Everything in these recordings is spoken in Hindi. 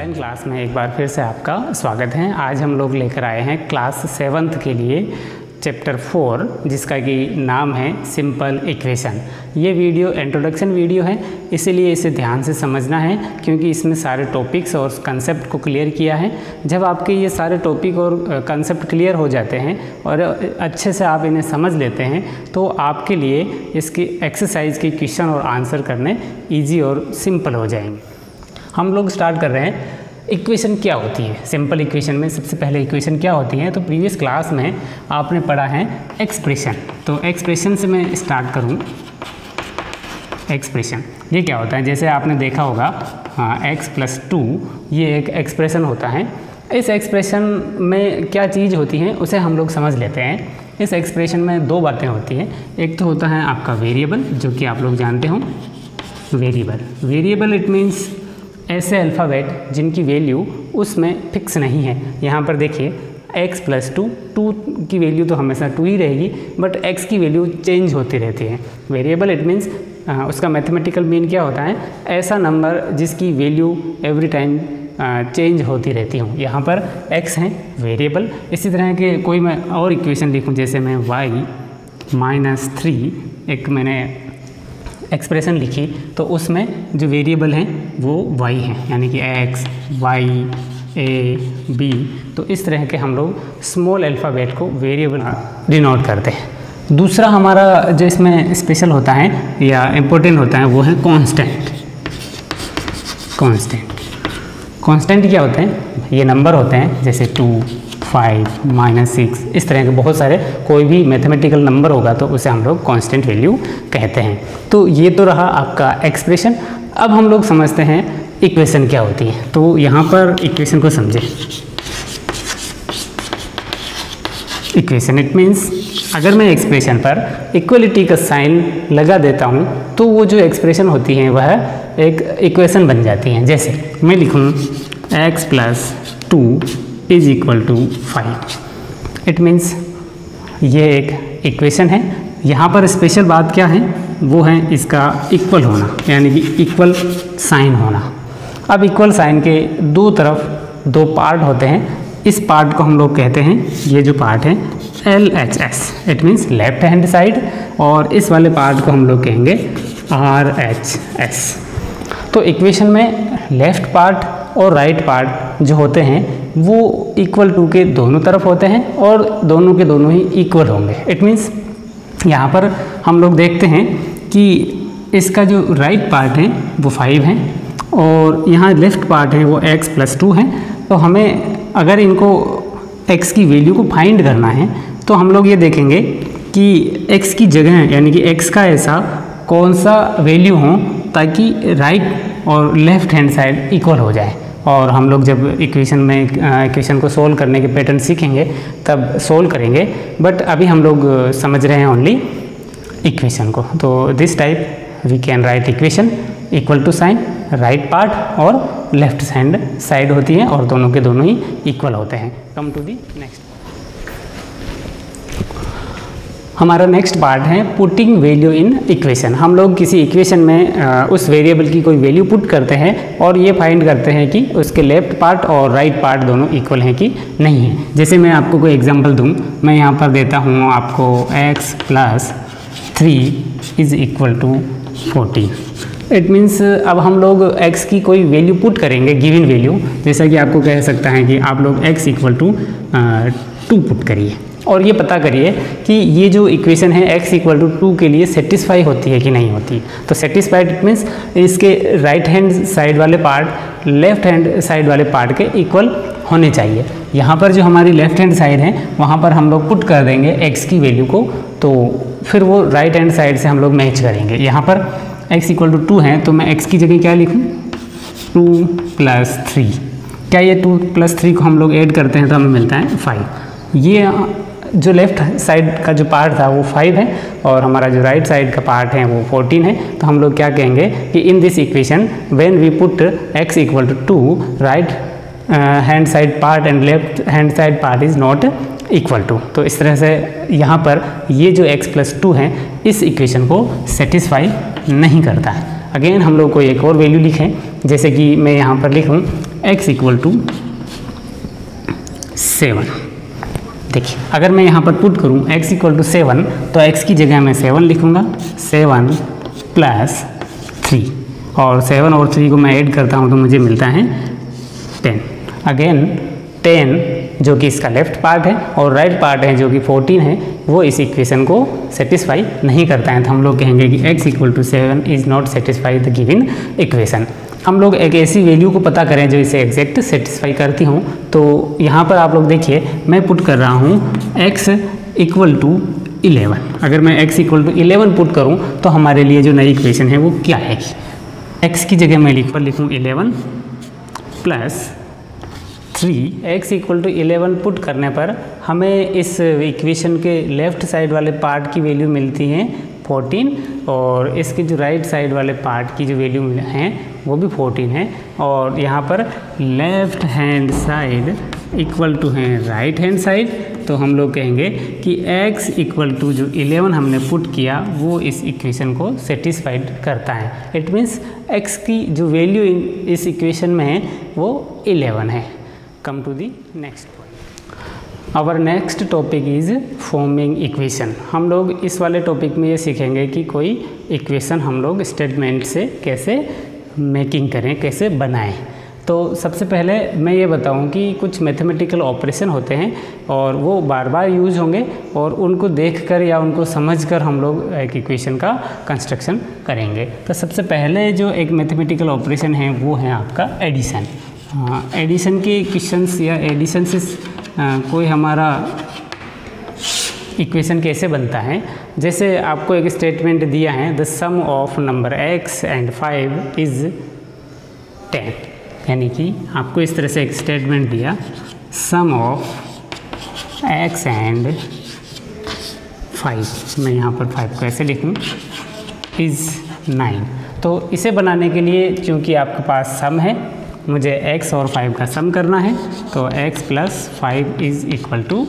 ऑनलाइन क्लास में एक बार फिर से आपका स्वागत है। आज हम लोग लेकर आए हैं क्लास 7th के लिए चैप्टर 4 जिसका कि नाम है सिंपल इक्वेशन। ये वीडियो इंट्रोडक्शन वीडियो है, इसीलिए इसे ध्यान से समझना है क्योंकि इसमें सारे टॉपिक्स और कंसेप्ट को क्लियर किया है। जब आपके ये सारे टॉपिक और कंसेप्ट क्लियर हो जाते हैं और अच्छे से आप इन्हें समझ लेते हैं तो आपके लिए इसकी एक्सरसाइज के क्वेश्चन और आंसर करने ईजी और सिंपल हो जाएंगे। हम लोग स्टार्ट कर रहे हैं इक्वेशन क्या होती है। सिंपल इक्वेशन में सबसे पहले इक्वेशन क्या होती है, तो प्रीवियस क्लास में आपने पढ़ा है एक्सप्रेशन। तो एक्सप्रेशन से मैं स्टार्ट करूं। एक्सप्रेशन ये क्या होता है, जैसे आपने देखा होगा x+2 ये एक एक्सप्रेशन होता है। इस एक्सप्रेशन में क्या चीज़ होती है उसे हम लोग समझ लेते हैं। इस एक्सप्रेशन में दो बातें होती हैं। एक तो होता है आपका वेरिएबल, जो कि आप लोग जानते हो वेरिएबल इट मीन्स ऐसे अल्फ़ाबेट जिनकी वैल्यू उसमें फिक्स नहीं है। यहाँ पर देखिए x+2 की वैल्यू तो हमेशा 2 ही रहेगी, बट x की वैल्यू चेंज होती रहती है। वेरिएबल इट मीन्स उसका मैथमेटिकल मीन क्या होता है, ऐसा नंबर जिसकी वैल्यू एवरी टाइम चेंज होती रहती हूँ। यहाँ पर x है वेरिएबल। इसी तरह के कोई मैं और इक्वेशन लिखूँ, जैसे मैं y-3 एक मैंने एक्सप्रेशन लिखी तो उसमें जो वेरिएबल हैं वो y हैं, यानी कि x, y, a, b। तो इस तरह के हम लोग स्मॉल अल्फ़ाबेट को वेरिएबल डिनोट करते हैं। दूसरा हमारा जो इसमें स्पेशल होता है या इम्पोर्टेंट होता है वो है कांस्टेंट। कांस्टेंट क्या होते हैं, ये नंबर होते हैं जैसे 2, 5, -6, इस तरह के बहुत सारे कोई भी मैथमेटिकल नंबर होगा तो उसे हम लोग कांस्टेंट वैल्यू कहते हैं। तो ये तो रहा आपका एक्सप्रेशन। अब हम लोग समझते हैं इक्वेशन क्या होती है। तो यहाँ पर इक्वेशन को समझें। इक्वेशन इट मीन्स अगर मैं एक्सप्रेशन पर इक्वलिटी का साइन लगा देता हूँ तो वो जो एक्सप्रेशन होती है वह एक इक्वेशन बन जाती है। जैसे मैं लिखूँ x+2 = 5। इट मीन्स ये एक इक्वेशन है। यहाँ पर स्पेशल बात क्या है, वो है इसका इक्वल होना, यानी कि इक्वल साइन होना। अब इक्वल साइन के दो तरफ दो पार्ट होते हैं। इस पार्ट को हम लोग कहते हैं, ये जो पार्ट है LHS, it means left hand side, और इस वाले पार्ट को हम लोग कहेंगे RHS। तो इक्वेशन में लेफ्ट पार्ट और राइट पार्ट जो होते हैं वो =2 के दोनों तरफ होते हैं और दोनों के दोनों ही इक्वल होंगे। इट मीन्स यहाँ पर हम लोग देखते हैं कि इसका जो राइट पार्ट है वो 5 है और यहाँ लेफ्ट पार्ट है वो x+2 है। तो हमें अगर इनको x की वैल्यू को फाइंड करना है तो हम लोग ये देखेंगे कि x की जगह यानी कि x का ऐसा कौन सा वैल्यू हो ताकि राइट और लेफ्ट हैंड साइड इक्वल हो जाए। और हम लोग जब इक्वेशन को सोल्व करने के पैटर्न सीखेंगे तब सोल्व करेंगे, बट अभी हम लोग समझ रहे हैं ओनली इक्वेशन को। तो this type we can write equation equal to sign, right part और लेफ्ट हैंड साइड होती है और दोनों के दोनों ही इक्वल होते हैं। Come to the next. हमारा नेक्स्ट पार्ट है पुटिंग वैल्यू इन इक्वेशन। हम लोग किसी इक्वेशन में उस वेरिएबल की कोई वैल्यू पुट करते हैं और ये फाइंड करते हैं कि उसके लेफ्ट पार्ट और राइट पार्ट दोनों इक्वल हैं कि नहीं है। जैसे मैं आपको कोई एग्जांपल दूं, मैं यहाँ पर देता हूँ आपको x+3 = 14। इट मीन्स अब हम लोग x की कोई वैल्यू पुट करेंगे, गिवन वैल्यू। जैसा कि आपको कह सकता है कि आप लोग x = 2 पुट करिए और ये पता करिए कि ये जो इक्वेशन है x = 2 के लिए सेटिस्फाई होती है कि नहीं होती। तो सेटिस्फाइड इट मीन्स इसके राइट हैंड साइड वाले पार्ट लेफ्ट हैंड साइड वाले पार्ट के इक्वल होने चाहिए। यहाँ पर जो हमारी लेफ्ट हैंड साइड है वहाँ पर हम लोग पुट कर देंगे x की वैल्यू को, तो फिर वो राइट हैंड साइड से हम लोग मैच करेंगे। यहाँ पर x = 2 है तो मैं x की जगह क्या लिखूँ, 2 + 3। क्या ये 2 + 3 को हम लोग ऐड करते हैं तो हमें मिलता है 5। ये जो लेफ्ट साइड का जो पार्ट था वो 5 है और हमारा जो राइट साइड का पार्ट है वो 14 है। तो हम लोग क्या कहेंगे कि in this equation when we put x = 2, right hand side part and left hand side part is not equal to. तो इस तरह से यहाँ पर ये जो x+2 है इस इक्वेशन को सेटिस्फाई नहीं करता है। अगेन हम लोग को एक और वैल्यू लिखें, जैसे कि मैं यहाँ पर लिखूँ x इक्वल टू 7। देखिए अगर मैं यहाँ पर पुट करूँ x इक्वल टू 7 तो x की जगह मैं 7 लिखूँगा, 7 प्लस 3 और 7 और 3 को मैं ऐड करता हूँ तो मुझे मिलता है 10। अगेन 10 जो कि इसका लेफ्ट पार्ट है और राइट पार्ट है जो कि 14 है वो इस इक्वेशन को सेटिस्फाई नहीं करता है, तो हम लोग कहेंगे कि x equal to 7 is not satisfy the given equation. हम लोग एक ऐसी वैल्यू को पता करें जो इसे एग्जैक्ट सेटिस्फाई करती हूँ। तो यहाँ पर आप लोग देखिए मैं पुट कर रहा हूँ x इक्वल टू 11। अगर मैं x इक्वल टू 11 पुट करूँ तो हमारे लिए जो नई इक्वेशन है वो क्या है, x की जगह मैं लिखूँ 11 plus 3। x equal to 11 put करने पर हमें इस इक्वेशन के लेफ़्ट साइड वाले पार्ट की वैल्यू मिलती है 14 और इसके जो राइट साइड वाले पार्ट की जो वैल्यू हैं वो भी 14 है। और यहाँ पर left hand side equal to है राइट हैंड साइड, तो हम लोग कहेंगे कि x इक्वल टू जो 11 हमने पुट किया वो इस इक्वेशन को सेटिस्फाइड करता है। इट मीन्स x की जो वैल्यू इस इक्वेशन में है वो 11 है। Come to the next point. Our next topic is forming equation. हम लोग इस वाले टॉपिक में ये सीखेंगे कि कोई इक्वेशन हम लोग स्टेटमेंट से कैसे मेकिंग करें, कैसे बनाएं। तो सबसे पहले मैं ये बताऊं कि कुछ मैथमेटिकल ऑपरेशन होते हैं और वो बार बार यूज होंगे और उनको देखकर या उनको समझकर हम लोग एक इक्वेशन का कंस्ट्रक्शन करेंगे। तो सबसे पहले जो एक मैथमेटिकल ऑपरेशन है वो है आपका एडिशन। एडिशन के क्वेश्चंस या एडिशन से कोई हमारा इक्वेशन कैसे बनता है, जैसे आपको एक स्टेटमेंट दिया है the sum of number x and 5 is 10, यानी कि आपको इस तरह से एक स्टेटमेंट दिया सम ऑफ x एंड 5, मैं यहाँ पर 5 को ऐसे लिखूँ इज़ 9। तो इसे बनाने के लिए चूँकि आपके पास सम है, मुझे x और 5 का सम करना है, तो x plus 5 is equal to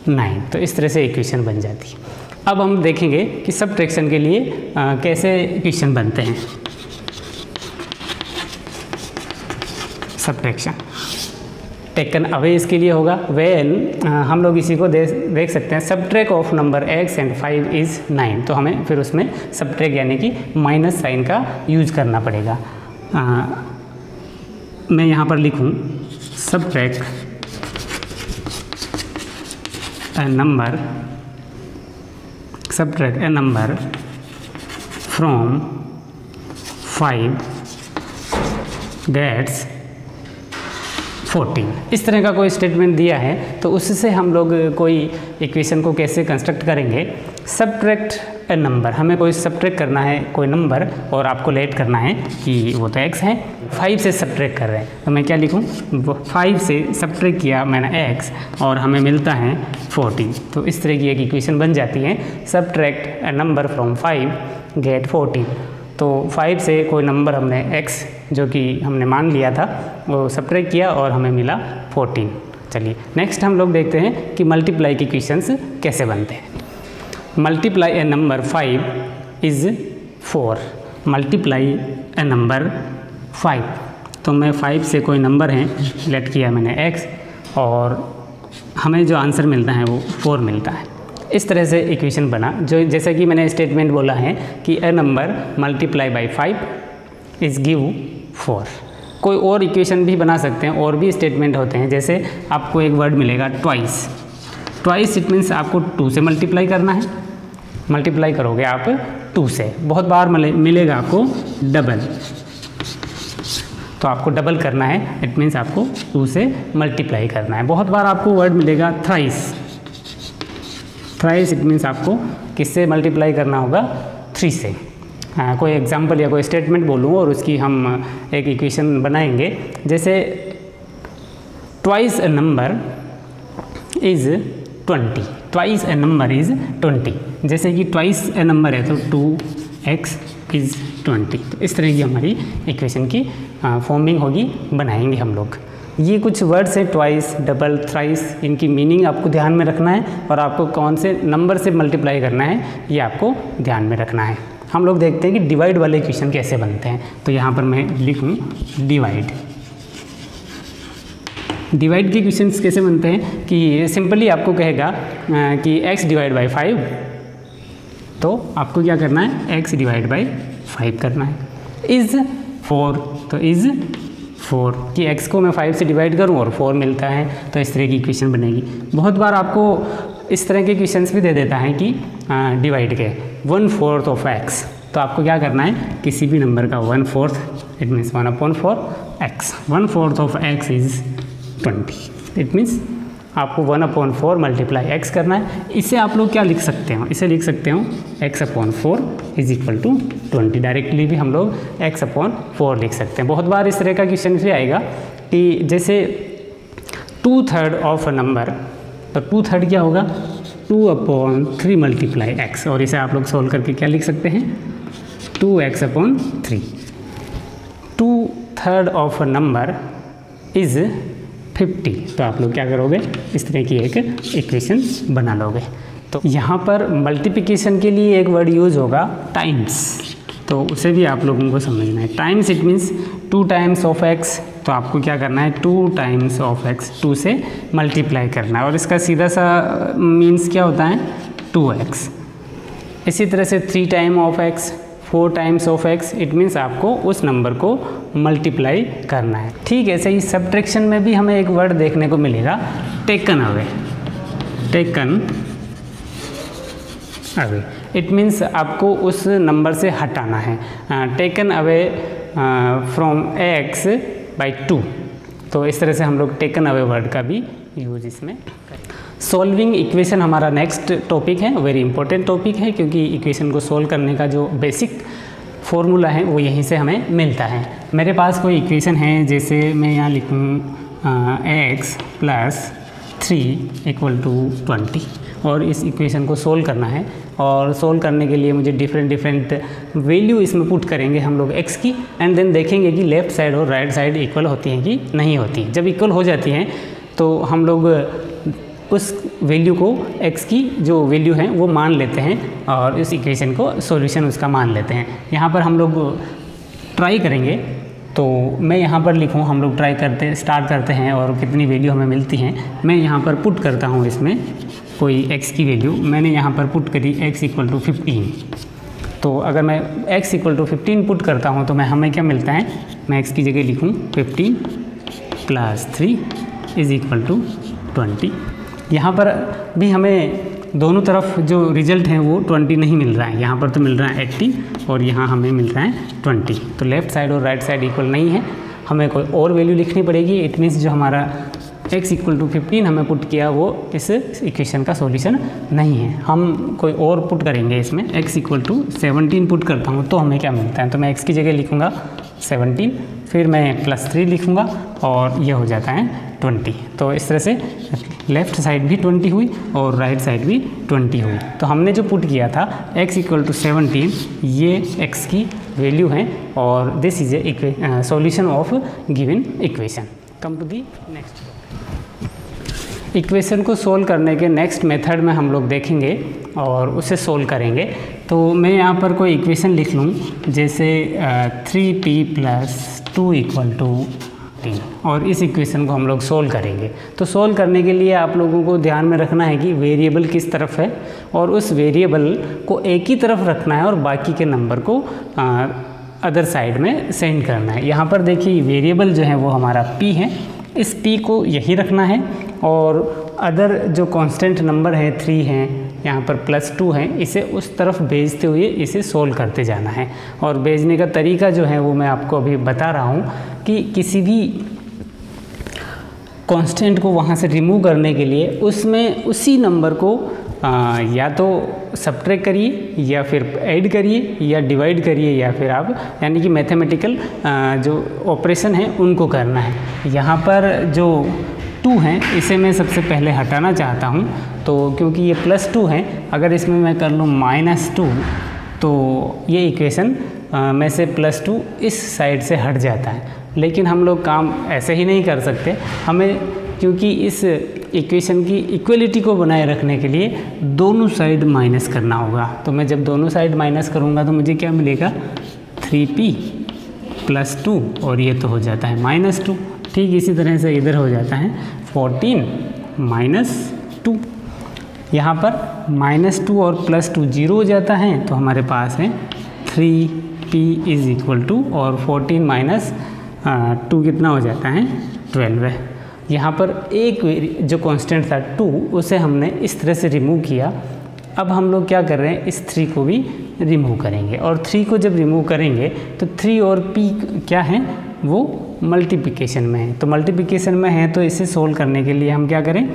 9। तो इस तरह से इक्वेशन बन जाती है। अब हम देखेंगे कि सबट्रैक्शन के लिए कैसे इक्वेशन बनते हैं। सबट्रैक्शन टेकन अवे इसके लिए होगा व्हेन हम लोग इसी को देख सकते हैं subtract of number x and 5 is 9। तो हमें फिर उसमें सबट्रैक्ट यानी कि माइनस साइन का यूज करना पड़ेगा। मैं यहाँ पर लिखूँ subtract a number from 5 gets 14। इस तरह का कोई स्टेटमेंट दिया है तो उससे हम लोग कोई इक्वेशन को कैसे कंस्ट्रक्ट करेंगे। सबट्रैक्ट ए नंबर, हमें कोई सबट्रैक्ट करना है कोई नंबर और आपको लेट करना है कि वो तो x है, 5 से सबट्रैक्ट कर रहे हैं, तो मैं क्या लिखूँ 5 से सबट्रैक्ट किया मैंने x और हमें मिलता है 14। तो इस तरह की एक इक्वेशन बन जाती है subtract a number from 5 get 14। तो 5 से कोई नंबर हमने x जो कि हमने मान लिया था वो सबट्रैक्ट किया और हमें मिला 14। चलिए नेक्स्ट हम लोग देखते हैं कि मल्टीप्लाई के क्वेश्चंस कैसे बनते हैं। Multiply A number 5 is 4, multiply A number 5। तो मैं 5 से कोई नंबर है लेट किया मैंने x और हमें जो आंसर मिलता है वो 4 मिलता है। इस तरह से इक्वेशन बना, जो जैसा कि मैंने स्टेटमेंट बोला है कि a number multiply by 5 is give 4। कोई और इक्वेशन भी बना सकते हैं, और भी स्टेटमेंट होते हैं, जैसे आपको एक वर्ड मिलेगा ट्वाइस। ट्वाइस इट मीन्स आपको 2 से मल्टीप्लाई करना है, मल्टीप्लाई करोगे आप 2 से, बहुत बार मिलेगा आपको डबल, तो आपको डबल करना है, इट मीन्स आपको 2 से मल्टीप्लाई करना है। बहुत बार आपको वर्ड मिलेगा थ्राइस, थ्राइस इट मीन्स आपको किससे मल्टीप्लाई करना होगा 3 से। कोई एग्जांपल या कोई स्टेटमेंट बोलूँ और उसकी हम एक इक्वेशन बनाएंगे, जैसे twice A number is 20, twice A number is 20। जैसे कि ट्वाइस ए नंबर है तो 2x इज़ 20। तो इस तरह की हमारी इक्वेशन की फॉर्मिंग होगी, बनाएंगे हम लोग। ये कुछ वर्ड्स हैं ट्वाइस, डबल, थ्राइस, इनकी मीनिंग आपको ध्यान में रखना है और आपको कौन से नंबर से मल्टीप्लाई करना है ये आपको ध्यान में रखना है। हम लोग देखते हैं कि डिवाइड वाले इक्वेशन कैसे बनते हैं। तो यहाँ पर मैं लिखूँ डिवाइड। डिवाइड के क्वेश्चंस कैसे बनते हैं कि सिंपली आपको कहेगा कि x डिवाइड बाई 5, तो आपको क्या करना है, x डिवाइड बाई 5 करना है। इज़ 4, तो इज़ 4 कि x को मैं 5 से डिवाइड करूं और 4 मिलता है, तो इस तरह की इक्वेशन बनेगी। बहुत बार आपको इस तरह के क्वेश्चंस भी दे देता है कि डिवाइड के 1/4 ऑफ x, तो आपको क्या करना है, किसी भी नंबर का 1/4, it means 1/4 x, 1/4 of x is 20, it means आपको 1/4 मल्टीप्लाई x करना है। इसे आप लोग क्या लिख सकते हो, इसे लिख सकते हो x/4 is equal to 20। Directly भी हम लोग x/4 लिख सकते हैं। बहुत बार इस तरह का क्वेश्चन भी आएगा कि जैसे 2/3 ऑफ अ नंबर, तो 2/3 क्या होगा, 2/3 मल्टीप्लाई x, और इसे आप लोग सोल्व करके क्या लिख सकते हैं, 2x/3। 2/3 of a number is 50, तो आप लोग क्या करोगे, इस तरह की एक इक्वेशन बना लोगे। तो यहाँ पर मल्टीप्लिकेशन के लिए एक वर्ड यूज होगा टाइम्स, तो उसे भी आप लोगों को समझना है। Times it means 2 times of x, तो आपको क्या करना है, 2 टाइम्स ऑफ x, 2 से मल्टीप्लाई करना है, और इसका सीधा सा मीन्स क्या होता है, 2x। इसी तरह से 3 time of x, 4 times of x, it means आपको उस नंबर को मल्टीप्लाई करना है। ठीक है, सही। सब्ट्रैक्शन में भी हमें एक वर्ड देखने को मिलेगा, taken away, taken away, it means आपको उस नंबर से हटाना है, taken away from x by 2, तो इस तरह से हम लोग टेकन अवे वर्ड का भी यूज इसमें करें। सॉल्विंग इक्वेशन हमारा नेक्स्ट टॉपिक है, वेरी इंपॉर्टेंट टॉपिक है, क्योंकि इक्वेशन को सोल्व करने का जो बेसिक फॉर्मूला है वो यहीं से हमें मिलता है। मेरे पास कोई इक्वेशन है, जैसे मैं यहाँ लिखूँ x + 3 = 20, और इस इक्वेशन को सोल्व करना है, और सोल्व करने के लिए मुझे डिफरेंट वैल्यू इसमें पुट करेंगे हम लोग x की, एंड देन देखेंगे कि लेफ़्ट साइड और राइट साइड इक्वल होती हैं कि नहीं होती। जब इक्वल हो जाती हैं तो हम लोग उस वैल्यू को x की जो वैल्यू है वो मान लेते हैं, और इस इक्वेशन को सॉल्यूशन उसका मान लेते हैं। यहाँ पर हम लोग ट्राई करेंगे, तो मैं यहाँ पर लिखूँ, हम लोग स्टार्ट करते हैं, और कितनी वैल्यू हमें मिलती हैं मैं यहाँ पर पुट करता हूँ। इसमें कोई x की वैल्यू मैंने यहाँ पर पुट करी, x = 15, तो अगर मैं x = 15 पुट करता हूँ तो हमें क्या मिलता है, मैं x की जगह लिखूँ 15 + 3 = 20। यहाँ पर भी हमें दोनों तरफ जो रिजल्ट है वो 20 नहीं मिल रहा है, यहाँ पर तो मिल रहा है 80 और यहाँ हमें मिल रहा है 20, तो लेफ़्ट साइड और राइट साइड इक्वल नहीं है, हमें कोई और वैल्यू लिखनी पड़ेगी। इट मीन्स जो हमारा x = 15 हमें पुट किया वो इस इक्वेशन का सॉल्यूशन नहीं है, हम कोई और पुट करेंगे। इसमें x = 17 पुट करता हूँ तो हमें क्या मिलता है, तो मैं x की जगह लिखूँगा 17, फिर मैं +3 लिखूँगा, और ये हो जाता है 20। तो इस तरह से लेफ़्ट साइड भी 20 हुई और राइट साइड भी 20 हुई। तो हमने जो पुट किया था x = 17, ये x की वैल्यू है, और this is a solution of given equation. Come to the next. Equation को सोल्व करने के नेक्स्ट मेथड में हम लोग देखेंगे और उसे सोल्व करेंगे। तो मैं यहाँ पर कोई इक्वेशन लिख लूँ, जैसे 3p + 2 = 3, और इस इक्वेशन को हम लोग सोल्व करेंगे। तो सोल्व करने के लिए आप लोगों को ध्यान में रखना है कि वेरिएबल किस तरफ है, और उस वेरिएबल को एक ही तरफ रखना है और बाकी के नंबर को अदर साइड में सेंड करना है। यहाँ पर देखिए वेरिएबल जो है वो हमारा p है, इस p को यही रखना है, और अदर जो कांस्टेंट नंबर है 3 है, यहाँ पर +2 है, इसे उस तरफ भेजते हुए इसे सोल्व करते जाना है। और भेजने का तरीका जो है वो मैं आपको अभी बता रहा हूँ कि किसी भी कांस्टेंट को वहाँ से रिमूव करने के लिए उसमें उसी नंबर को या तो सब्ट्रैक्ट करिए, या फिर ऐड करिए, या डिवाइड करिए, या फिर आप यानी कि मैथमेटिकल जो ऑपरेशन है उनको करना है। यहाँ पर जो 2 है इसे मैं सबसे पहले हटाना चाहता हूँ, तो क्योंकि ये +2 है, अगर इसमें मैं कर लूँ -2 तो ये इक्वेशन में से +2 इस साइड से हट जाता है। लेकिन हम लोग काम ऐसे ही नहीं कर सकते, हमें क्योंकि इस इक्वेशन की इक्वलिटी को बनाए रखने के लिए दोनों साइड माइनस करना होगा। तो मैं जब दोनों साइड माइनस करूँगा तो मुझे क्या मिलेगा, 3p +2 और ये तो हो जाता है -2। ठीक इसी तरह से इधर हो जाता है 14 - 2। यहाँ पर -2 और +2 0 हो जाता है, तो हमारे पास है 3p = और 14 - 2 कितना हो जाता है 12 है। यहाँ पर एक जो कांस्टेंट था 2 उसे हमने इस तरह से रिमूव किया। अब हम लोग क्या कर रहे हैं, इस 3 को भी रिमूव करेंगे, और 3 को जब रिमूव करेंगे तो 3 और p क्या है, वो मल्टीप्लिकेशन में है। तो मल्टीप्लिकेशन में है तो इसे सोल्व करने के लिए हम क्या करें,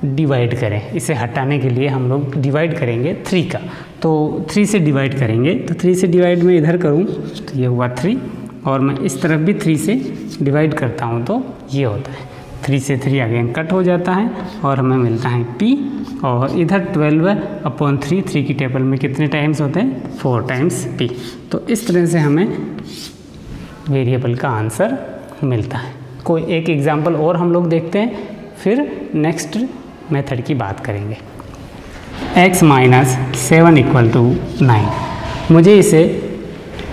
डिवाइड करें। इसे हटाने के लिए हम लोग डिवाइड करेंगे 3 का, तो 3 से डिवाइड करेंगे। तो 3 से डिवाइड मैं इधर करूं तो ये हुआ 3, और मैं इस तरफ भी 3 से डिवाइड करता हूं तो ये होता है 3 से 3 अगेन कट हो जाता है, और हमें मिलता है p। और इधर 12/3, 3 की टेबल में कितने टाइम्स होते हैं, 4 टाइम्स p। तो इस तरह से हमें वेरिएबल का आंसर मिलता है। कोई एक एग्जांपल और हम लोग देखते हैं, फिर नेक्स्ट मेथड की बात करेंगे। x - 7 = 9। मुझे इसे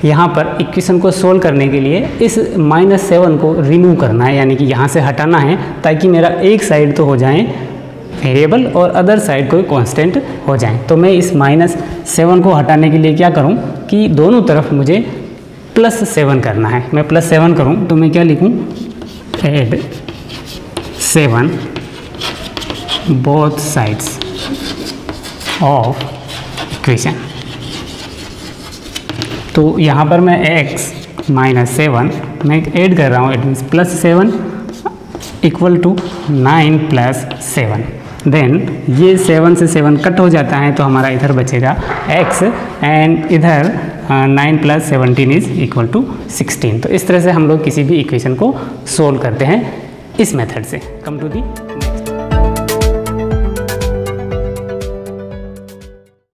यहाँ पर इक्वेशन को सोल्व करने के लिए इस -7 को रिमूव करना है, यानी कि यहाँ से हटाना है, ताकि मेरा एक साइड तो हो जाए वेरिएबल और अदर साइड कोई कांस्टेंट हो जाए। तो मैं इस -7 को हटाने के लिए क्या करूँ कि दोनों तरफ मुझे +7 करना है। मैं +7 करूँ तो मैं क्या लिखूँ, add 7 both sides of equation. तो यहाँ पर मैं x - 7 मैं ऐड कर रहा हूँ, इट मीन्स +7 = 9 + 7। देन ये 7 से 7 कट हो जाता है, तो हमारा इधर बचेगा x, एंड इधर 9 + 17 = 16। तो इस तरह से हम लोग किसी भी इक्वेशन को सोल्व करते हैं इस मेथड से। कम टू दी